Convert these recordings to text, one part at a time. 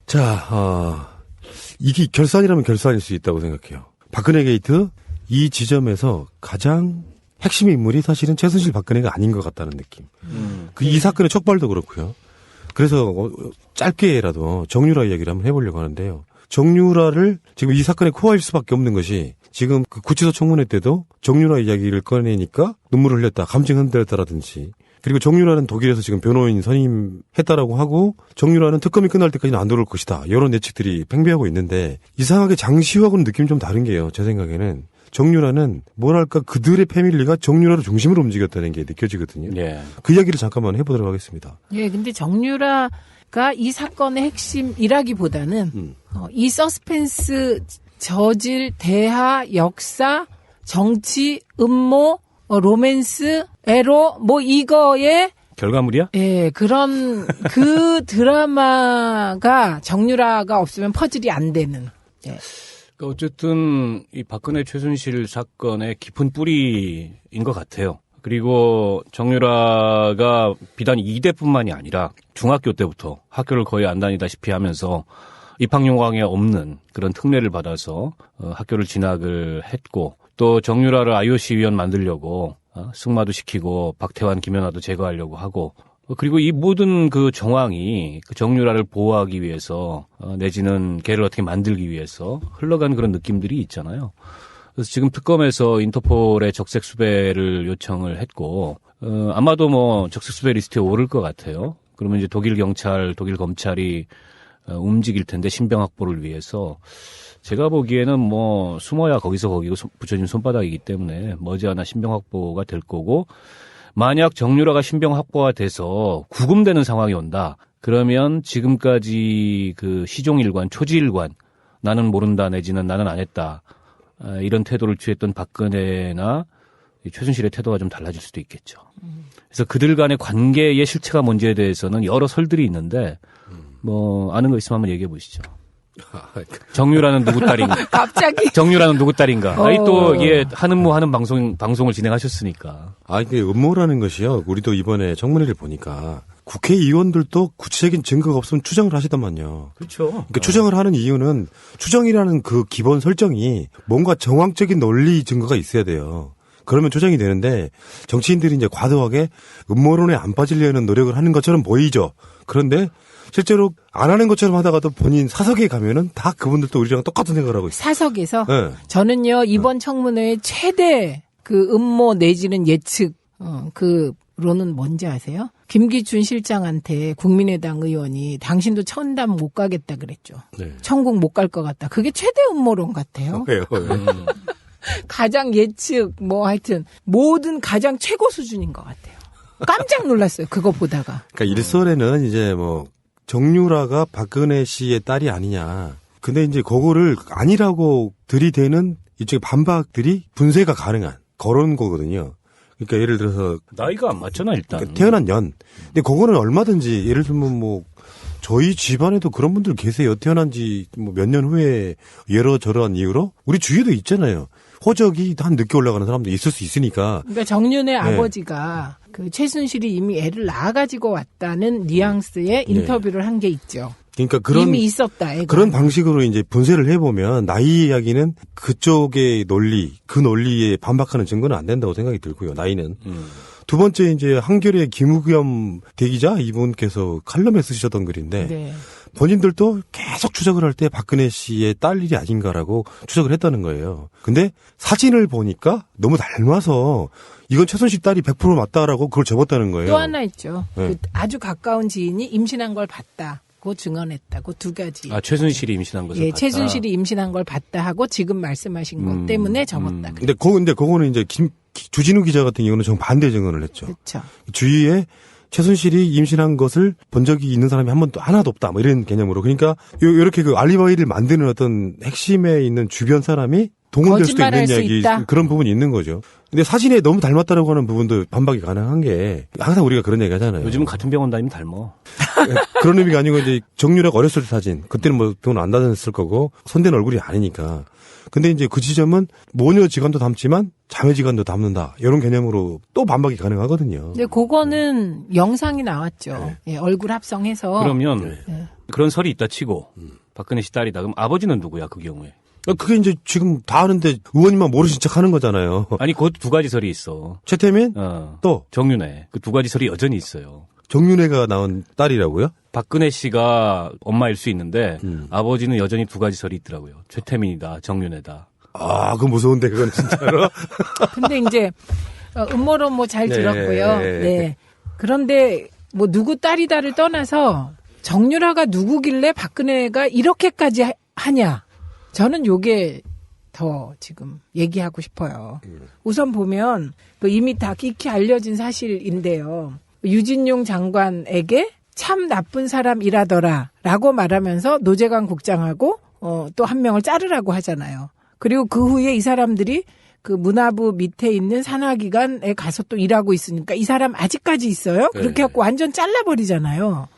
자, 이게 결산이라면 결산일 수 있다고 생각해요. 박근혜 게이트 이 지점에서 가장 핵심 인물이 사실은 최순실 박근혜가 아닌 것 같다는 느낌. 이 사건의 촉발도 그렇고요. 그래서 짧게라도 정유라 이야기를 한번 해보려고 하는데요. 정유라를 지금 이 사건의 코어일 수밖에 없는 것이 지금 그 구치소 청문회 때도 정유라 이야기를 꺼내니까 눈물을 흘렸다, 감정 흔들렸다라든지, 그리고 정유라는 독일에서 지금 변호인 선임했다라고 하고 정유라는 특검이 끝날 때까지는 안 들어올 것이다, 이런 예측들이 팽배하고 있는데 이상하게 장시호하고는 느낌이 좀 다른 게요. 제 생각에는 정유라는 뭐랄까 그들의 패밀리가 정유라를 중심으로 움직였다는 게 느껴지거든요. 예. 그 이야기를 잠깐만 해보도록 하겠습니다. 예, 근데 정유라가 이 사건의 핵심이라기보다는 이 서스펜스 저질, 대하, 역사, 정치, 음모, 로맨스, 에로, 뭐 이거에 결과물이야? 예, 그런 그 드라마가 정유라가 없으면 퍼즐이 안 되는. 예. 그러니까 어쨌든 이 박근혜 최순실 사건의 깊은 뿌리인 것 같아요. 그리고 정유라가 비단 이대뿐만이 아니라 중학교 때부터 학교를 거의 안 다니다시피 하면서 입학요강에 없는 그런 특례를 받아서 학교를 진학을 했고, 또 정유라를 IOC 위원 만들려고 승마도 시키고 박태환, 김연아도 제거하려고 하고, 그리고 이 모든 그 정황이 그 정유라를 보호하기 위해서 내지는 걔를 어떻게 만들기 위해서 흘러간 그런 느낌들이 있잖아요. 그래서 지금 특검에서 인터폴의 적색 수배를 요청을 했고, 아마도 뭐 적색 수배 리스트에 오를 것 같아요. 그러면 이제 독일 경찰, 독일 검찰이 움직일 텐데, 신병 확보를 위해서. 제가 보기에는 뭐 숨어야 거기서 거기고 붙여진 손바닥이기 때문에 머지않아 신병 확보가 될 거고, 만약 정유라가 신병 확보가 돼서 구금되는 상황이 온다, 그러면 지금까지 그 시종일관, 초지일관, 나는 모른다 내지는 나는 안 했다, 이런 태도를 취했던 박근혜나 최순실의 태도가 좀 달라질 수도 있겠죠. 그래서 그들 간의 관계의 실체가 뭔지에 대해서는 여러 설들이 있는데, 뭐 아는 거 있으면 한번 얘기해 보시죠. 정유라는 누구 딸인가? 갑자기. 정유라는 누구 딸인가? 또 이게 하는 방송을 진행하셨으니까. 이게 음모라는 것이요. 우리도 이번에 청문회를 보니까 국회의원들도 구체적인 증거가 없으면 추정을 하시더만요. 그렇죠. 그러니까 추정을 하는 이유는 추정이라는 그 기본 설정이 뭔가 정황적인 논리 증거가 있어야 돼요. 그러면 추정이 되는데, 정치인들이 이제 과도하게 음모론에 안 빠지려는 노력을 하는 것처럼 보이죠. 그런데 실제로 안 하는 것처럼 하다가도 본인 사석에 가면은 다 그분들도 우리랑 똑같은 생각을 하고 있어요. 사석에서? 네. 저는요, 이번 청문회의 최대 그 음모 내지는 예측, 그로는 뭔지 아세요? 김기춘 실장한테 국민의당 의원이 당신도 천담 못 가겠다 그랬죠. 네. 천국 못 갈 것 같다. 그게 최대 음모론 같아요. 왜요? 가장 예측, 뭐 하여튼, 모든 가장 최고 수준인 것 같아요. 깜짝 놀랐어요. 그거 보다가. 그러니까 일설에는 이제 뭐 정유라가 박근혜 씨의 딸이 아니냐. 근데 이제 그거를 아니라고 들이대는 이쪽의 반박들이 분쇄가 가능한 그런 거거든요. 그러니까 예를 들어서 나이가 안 맞잖아 일단. 그러니까 태어난 년. 근데 그거는 얼마든지 예를 들면 뭐 저희 집안에도 그런 분들 계세요. 태어난 지 뭐 몇 년 후에 여러저러한 이유로 우리 주위에도 있잖아요. 호적이 한 늦게 올라가는 사람도 있을 수 있으니까. 그러니까 정윤의 아버지가 그 최순실이 이미 애를 낳아가지고 왔다는 뉘앙스의 인터뷰를 한 게 있죠. 그러니까 그런 이미 있었다. 애가. 그런 방식으로 이제 분쇄를 해보면 나이 이야기는 그쪽의 논리, 그 논리에 반박하는 증거는 안 된다고 생각이 들고요. 나이는. 두 번째 이제 한겨레 김우겸 대기자 이분께서 칼럼에 쓰셨던 글인데 네. 본인들도 계속 추적을 할 때 박근혜 씨의 딸 일이 아닌가라고 추적을 했다는 거예요. 근데 사진을 보니까 너무 닮아서 이건 최순실 딸이 100% 맞다라고 그걸 접었다는 거예요. 또 하나 있죠. 네. 그 아주 가까운 지인이 임신한 걸 봤다고 증언했다고 두 가지. 최순실이 임신한 것을 예, 봤다. 최순실이 임신한 걸 봤다 하고 지금 말씀하신 것 때문에 접었다. 근데 그거는 이제 주진우 기자 같은 경우는 정반대 증언을 했죠. 그렇죠. 주위에 최순실이 임신한 것을 본 적이 있는 사람이 한 번도 하나도 없다, 뭐 이런 개념으로. 그러니까 이렇게 그 알리바이를 만드는 어떤 핵심에 있는 주변 사람이 동원될 수도 있는 이야기, 그런 부분이 있는 거죠. 근데 사진에 너무 닮았다라고 하는 부분도 반박이 가능한 게 항상 우리가 그런 얘기 하잖아요. 요즘은 같은 병원 다니면 닮어. 그런 의미가 아니고 이제 정유라가 어렸을 때 사진. 그때는 뭐 돈 안 다녔을 거고 손댄 얼굴이 아니니까. 근데 이제 그 지점은 모녀 지간도 닮지만 자매 지간도 닮는다. 이런 개념으로 또 반박이 가능하거든요. 근데 그거는 영상이 나왔죠. 예, 얼굴 합성해서. 그러면 네. 그런 설이 있다 치고 박근혜 씨 딸이다. 그럼 아버지는 누구야 그 경우에? 그게 이제 지금 다 아는데 의원님만 모르신 척 하는 거잖아요. 아니 그것도 두 가지 설이 있어. 최태민 또 정윤회. 그 두 가지 설이 여전히 있어요. 정윤회가 낳은 딸이라고요? 박근혜 씨가 엄마일 수 있는데 아버지는 여전히 두 가지 설이 있더라고요. 최태민이다, 정윤회다. 아, 그거 무서운데 그건 진짜로. 근데 이제 음모론 뭐 잘 네. 들었고요. 네. 그런데 뭐 누구 딸이다를 떠나서 정유라가 누구길래 박근혜가 이렇게까지 하냐? 저는 요게 더 지금 얘기하고 싶어요. 우선 보면 그 이미 다 익히 알려진 사실인데요. 유진용 장관에게 참 나쁜 사람이라더라 라고 말하면서 노재관 국장하고 또 한 명을 자르라고 하잖아요. 그리고 그 후에 이 사람들이 그 문화부 밑에 있는 산하기관에 가서 또 일하고 있으니까 이 사람 아직까지 있어요? 그렇게 해갖고 완전 잘라버리잖아요.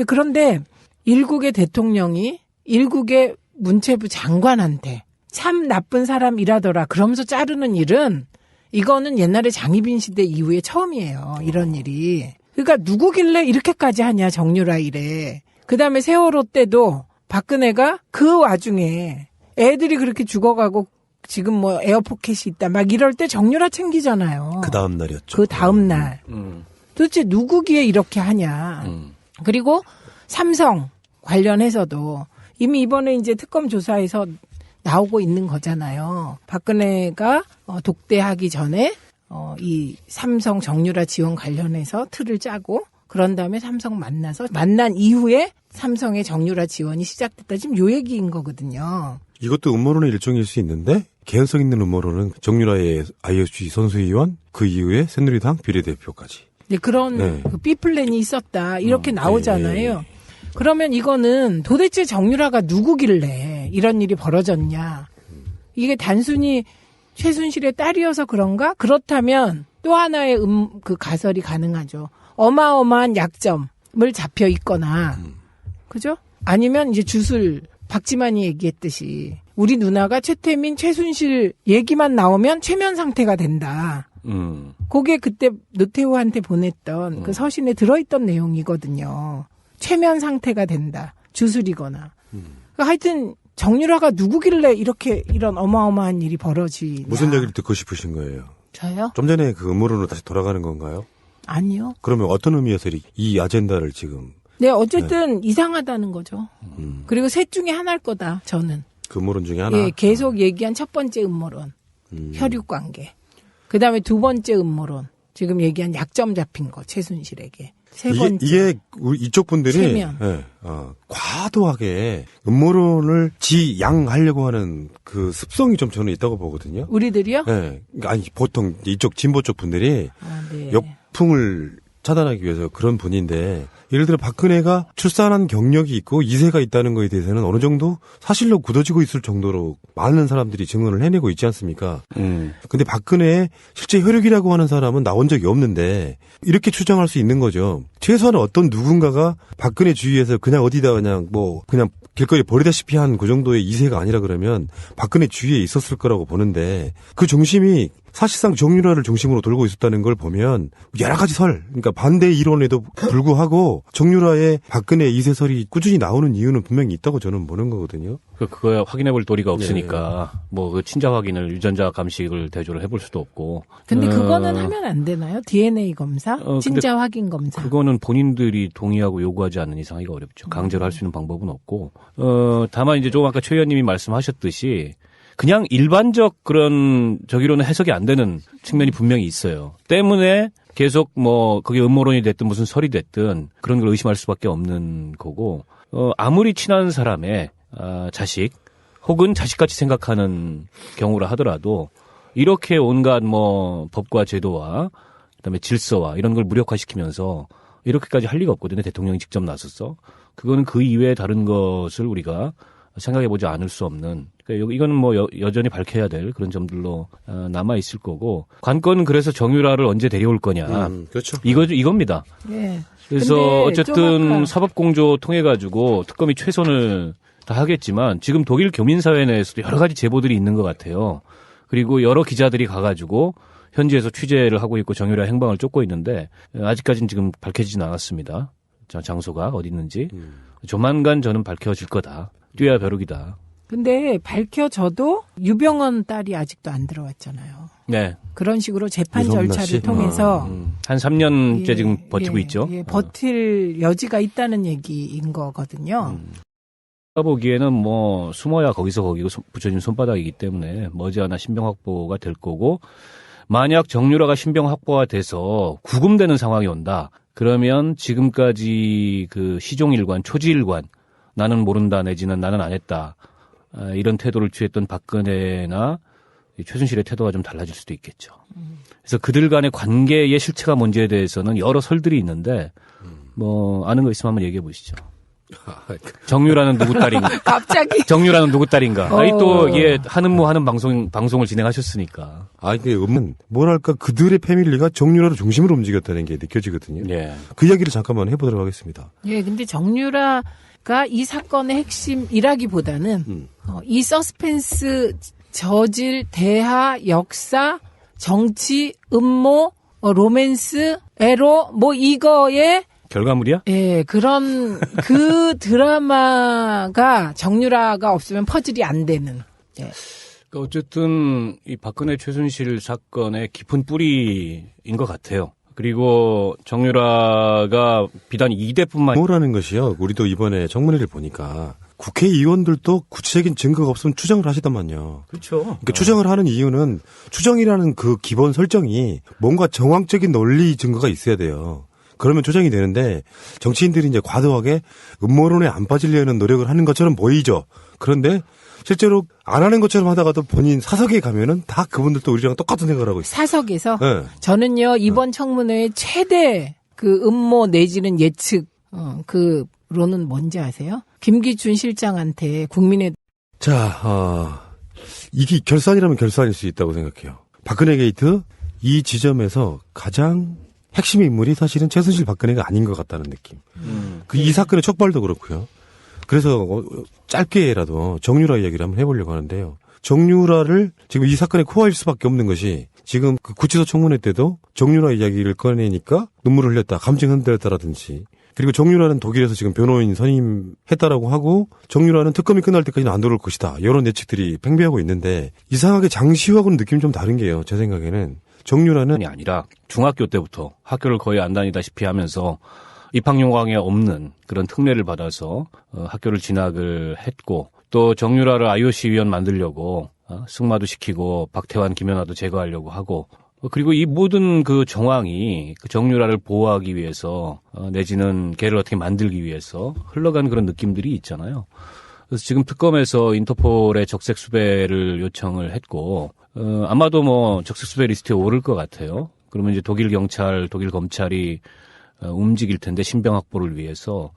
그런데 일국의 대통령이 일국의 문체부 장관한테 참 나쁜 사람이라더라 그러면서 자르는 일은 이거는 옛날에 장희빈 시대 이후에 처음이에요. 이런 일이. 그러니까 누구길래 이렇게까지 하냐 정유라 이래. 그다음에 세월호 때도 박근혜가 그 와중에 애들이 그렇게 죽어가고 지금 뭐 에어포켓이 있다 막 이럴 때 정유라 챙기잖아요. 그 다음 날이었죠. 그 다음 날. 도대체 누구기에 이렇게 하냐. 그리고 삼성 관련해서도 이미 이번에 이제 특검 조사에서 나오고 있는 거잖아요. 박근혜가 독대하기 전에 이 삼성 정유라 지원 관련해서 틀을 짜고 그런 다음에 삼성 만난 이후에 삼성의 정유라 지원이 시작됐다. 지금 요 얘기인 거거든요. 이것도 음모론의 일종일 수 있는데 개연성 있는 음모론은 정유라의 IOC 선수위원 그 이후에 새누리당 비례대표까지. 네, 그런 네. 그 B플랜이 있었다. 이렇게 나오잖아요. 그러면 이거는 도대체 정유라가 누구길래 이런 일이 벌어졌냐. 이게 단순히 최순실의 딸이어서 그런가? 그렇다면 또 하나의 그 가설이 가능하죠. 어마어마한 약점을 잡혀 있거나, 그죠? 아니면 이제 주술, 박지만이 얘기했듯이 우리 누나가 최태민, 최순실 얘기만 나오면 최면 상태가 된다. 그게 그때 노태우한테 보냈던 그 서신에 들어있던 내용이거든요. 최면 상태가 된다. 주술이거나. 그러니까 하여튼 정유라가 누구길래 이런 어마어마한 일이 벌어지냐. 무슨 얘기를 듣고 싶으신 거예요? 저요? 좀 전에 그 음모론으로 다시 돌아가는 건가요? 아니요. 그러면 어떤 의미에서 이 아젠다를 지금 네, 어쨌든 이상하다는 거죠. 그리고 셋 중에 하나일 거다, 저는. 그 음모론 중에 하나? 예, 계속 얘기한 첫 번째 음모론. 혈육 관계. 그 다음에 두 번째 음모론. 지금 얘기한 약점 잡힌 거, 최순실에게. 세 번째. 이게 우리 이쪽 분들이 체면. 과도하게 음모론을 지양하려고 하는 그 습성이 좀 저는 있다고 보거든요. 우리들이요? 네. 아니 보통 이쪽 진보 쪽 분들이 네. 역풍을 차단하기 위해서 그런 분인데 예를 들어 박근혜가 출산한 경력이 있고 이세가 있다는 거에 대해서는 어느 정도 사실로 굳어지고 있을 정도로 많은 사람들이 증언을 해내고 있지 않습니까? 근데 박근혜의 실제 혈육이라고 하는 사람은 나온 적이 없는데 이렇게 추정할 수 있는 거죠. 최소한 어떤 누군가가 박근혜 주위에서 그냥 어디다 그냥 길거리에 버리다시피 한 그 정도의 이세가 아니라 그러면 박근혜 주위에 있었을 거라고 보는데 그 중심이 사실상 정유라를 중심으로 돌고 있었다는 걸 보면 여러 가지 그러니까 반대 이론에도 불구하고 정유라의 박근혜 이세설이 꾸준히 나오는 이유는 분명히 있다고 저는 보는 거거든요. 그거야 확인해 볼 도리가 없으니까 뭐 그 친자 확인을 유전자 감식을 대조를 해볼 수도 없고. 근데 그거는 하면 안 되나요? DNA 검사? 친자 확인 검사? 그거는 본인들이 동의하고 요구하지 않는 이상 하기가 어렵죠. 강제로 할 수 있는 방법은 없고. 다만 이제 조금 아까 최 의원님이 말씀하셨듯이 그냥 일반적 그런 저기로는 해석이 안 되는 측면이 분명히 있어요. 때문에 계속 뭐 그게 음모론이 됐든 무슨 설이 됐든 그런 걸 의심할 수밖에 없는 거고 아무리 친한 사람의 자식 혹은 자식같이 생각하는 경우라 하더라도 이렇게 온갖 뭐 법과 제도와 그다음에 질서와 이런 걸 무력화시키면서 이렇게까지 할 리가 없거든요. 대통령이 직접 나서서. 그거는 그 이외에 다른 것을 우리가 생각해보지 않을 수 없는, 그러니까 이거는 뭐 여전히 밝혀야 될 그런 점들로 남아 있을 거고, 관건은 그래서 정유라를 언제 데려올 거냐, 그렇죠. 이겁니다. 예. 그래서 근데 좀 어쨌든 아까 사법공조 통해 가지고 특검이 최선을 다하겠지만 지금 독일 교민사회 내에서도 여러 가지 제보들이 있는 것 같아요. 그리고 여러 기자들이 가가지고 현지에서 취재를 하고 있고 정유라 행방을 쫓고 있는데 아직까지는 지금 밝혀지진 않았습니다. 장소가 어디 있는지. 조만간 저는 밝혀질 거다. 뛰어야 벼룩이다. 근데 밝혀져도 유병헌 딸이 아직도 안 들어왔잖아요. 네. 그런 식으로 재판 유성나 절차를 씨? 통해서 한 3년째 예, 지금 버티고 예, 있죠. 예, 버틸 여지가 있다는 얘기인 거거든요. 보기에는 뭐 숨어야 거기고 붙여진 손바닥이기 때문에 머지않아 신병 확보가 될 거고, 만약 정유라가 신병 확보가 돼서 구금되는 상황이 온다. 그러면 지금까지 그 시종일관, 초지일관, 나는 모른다 내지는 나는 안 했다, 이런 태도를 취했던 박근혜나 최순실의 태도가 좀 달라질 수도 있겠죠. 그래서 그들 간의 관계의 실체가 뭔지에 대해서는 여러 설들이 있는데 뭐 아는 거 있으면 한번 얘기해 보시죠. 정유라는 누구 딸인가? 갑자기 정유라는 누구 딸인가? 아니 또 이게 하는 방송을 진행하셨으니까. 이게 뭐랄까 그들의 패밀리가 정유라를 중심으로 움직였다는 게 느껴지거든요. 예. 그 이야기를 잠깐만 해보도록 하겠습니다. 예, 근데 정유라가 이 사건의 핵심이라기보다는 이 서스펜스 저질 대하 역사 정치 음모 로맨스 에로 뭐 이거에 결과물이야? 예, 그런 그 드라마가 정유라가 없으면 퍼즐이 안 되는. 예. 그러니까 어쨌든 이 박근혜 최순실 사건의 깊은 뿌리인 것 같아요. 그리고 정유라가 비단 2대뿐만 뭐라는 것이요. 우리도 이번에 청문회를 보니까 국회의원들도 구체적인 증거가 없으면 추정을 하시더만요. 그렇죠. 그러니까 추정을 하는 이유는 추정이라는 그 기본 설정이 뭔가 정황적인 논리 증거가 있어야 돼요. 그러면 조정이 되는데 정치인들이 이제 과도하게 음모론에 안 빠지려는 노력을 하는 것처럼 보이죠. 그런데 실제로 안 하는 것처럼 하다가도 본인 사석에 가면은 다 그분들도 우리랑 똑같은 생각을 하고 있어요. 사석에서 네. 저는요 이번 청문회의 최대 그 음모 내지는 예측 그로는 뭔지 아세요? 김기춘 실장한테 국민의 이게 결산이라면 결산일 수 있다고 생각해요. 박근혜 게이트 이 지점에서 가장 핵심 인물이 사실은 최순실 박근혜가 아닌 것 같다는 느낌. 이 사건의 촉발도 그렇고요. 그래서 짧게라도 정유라 이야기를 한번 해보려고 하는데요. 정유라를 지금 이 사건의 코어일 수밖에 없는 것이 지금 그 구치소 청문회 때도 정유라 이야기를 꺼내니까 눈물을 흘렸다, 감정 흔들렸다라든지, 그리고 정유라는 독일에서 지금 변호인 선임했다라고 하고 정유라는 특검이 끝날 때까지는 안 들어올 것이다, 이런 예측들이 팽배하고 있는데 이상하게 장시호하고는 느낌이 좀 다른 게요. 제 생각에는 정유라는 아니라 중학교 때부터 학교를 거의 안 다니다시피 하면서 입학요강에 없는 그런 특례를 받아서 학교를 진학을 했고, 또 정유라를 IOC 위원 만들려고 승마도 시키고 박태환, 김연아도 제거하려고 하고, 그리고 이 모든 그 정황이 그 정유라를 보호하기 위해서 내지는 걔를 어떻게 만들기 위해서 흘러간 그런 느낌들이 있잖아요. 그래서 지금 특검에서 인터폴의 적색 수배를 요청을 했고, 아마도 뭐 적색 수배 리스트에 오를 것 같아요. 그러면 이제 독일 경찰, 독일 검찰이 움직일 텐데 신병 확보를 위해서.